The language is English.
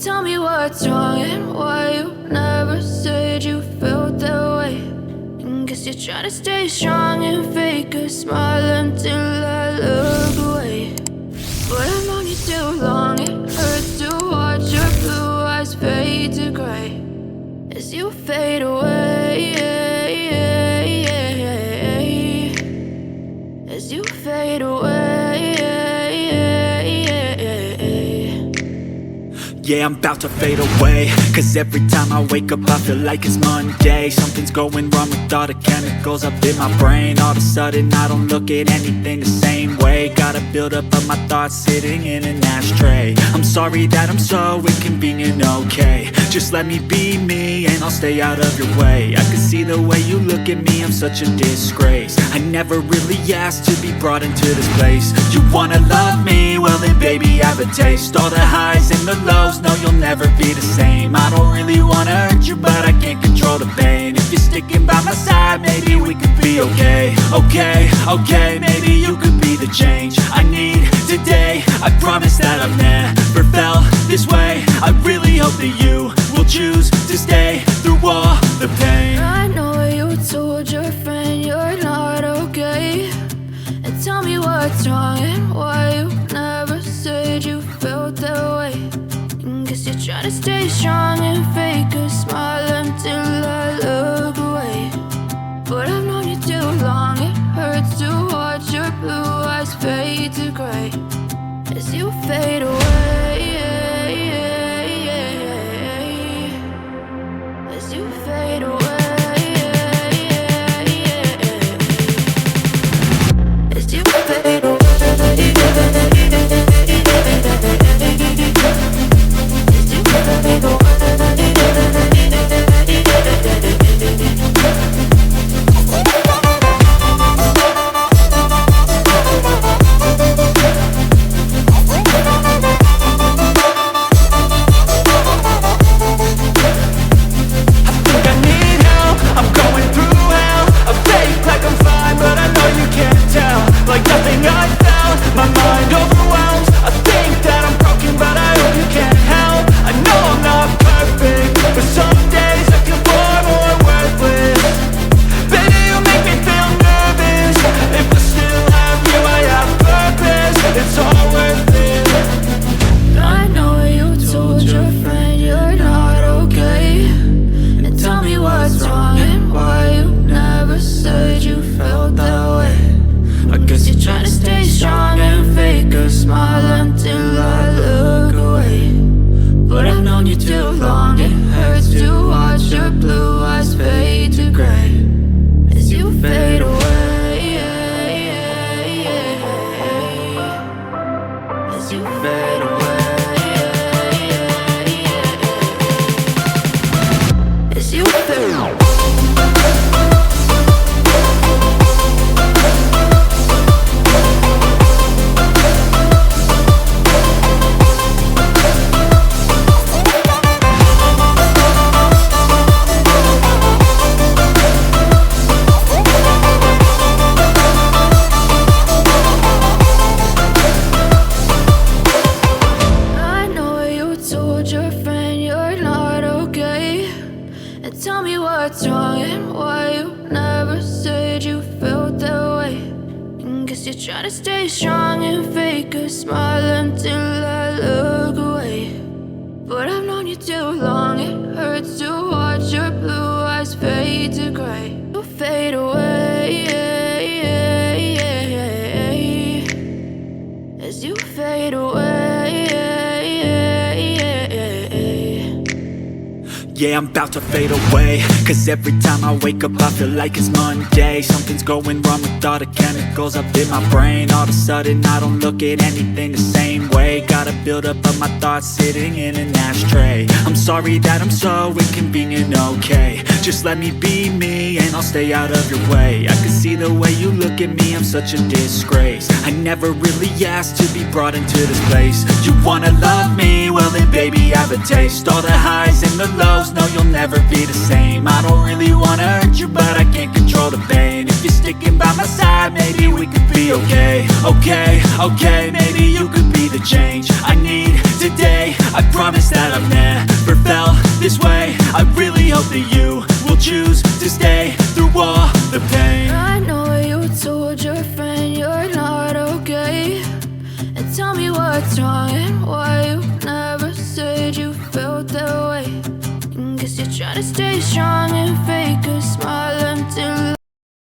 Tell me what's wrong and why you never said you felt that way. And guess you're trying to stay strong and fake a smile until I look away. But I've known you too long, it hurts to watch your blue eyes fade to gray as you fade away, as you fade away. Yeah, I'm about to fade away, cause every time I wake up I feel like it's Monday. Something's going wrong with all the chemicals up in my brain. All of a sudden I don't look at anything the same way. Got a buildup of my thoughts sitting in an ashtray. I'm sorry that I'm so inconvenient, okay. Just let me be me and I'll stay out of your way. I can see the way you look at me, I'm such a disgrace. I never really asked to be brought into this place. You wanna love me? Well then baby have a taste. All the highs and the lows, no you'll never be the same. I don't really wanna hurt you but I can't control the pain. If you're sticking by my side maybe we could be okay. Okay, maybe you could be the change I need today. I promise that I've never felt this way. I really hope that you will choose to stay through all the pain. I know you told your friend you're not okay. And tell me what's wrong and why you never said you felt that way. And guess you're trying to stay strong and fake a smile until I look away. But I've known you too long, it hurts to watch your blue eyes fade to gray as you fade away, as you fade away, as you fade away. Tell me what's wrong and why you never said you felt that way. And guess you're trying to stay strong and fake a smile until I look away. But I've known you too long, it hurts to watch your blue eyes fade to gray. You fade away, as you fade away. Yeah, I'm about to fade away, cause every time I wake up I feel like it's Monday. Something's going wrong with all the chemicals up in my brain. All of a sudden I don't look at anything the same way. Got a buildup of my thoughts sitting in an ashtray. I'm sorry that I'm so inconvenient, okay. Just let me be me and I'll stay out of your way. I can see the way you look at me, I'm such a disgrace. I never really asked to be brought into this place. You wanna love me? Well then baby have a taste. All the highs and the lows, no you'll never be the same. I don't really wanna hurt you but I can't control the pain. If you're sticking by my side maybe we could be okay. Okay, maybe you could be the change I need today. I promise that I've never felt this way. I really hope that you will choose to stay through all the pain. I know you told your friend you're not okay, and tell me what's wrong and why you never said you felt that way. Guess you're trying to stay strong and fake a smile until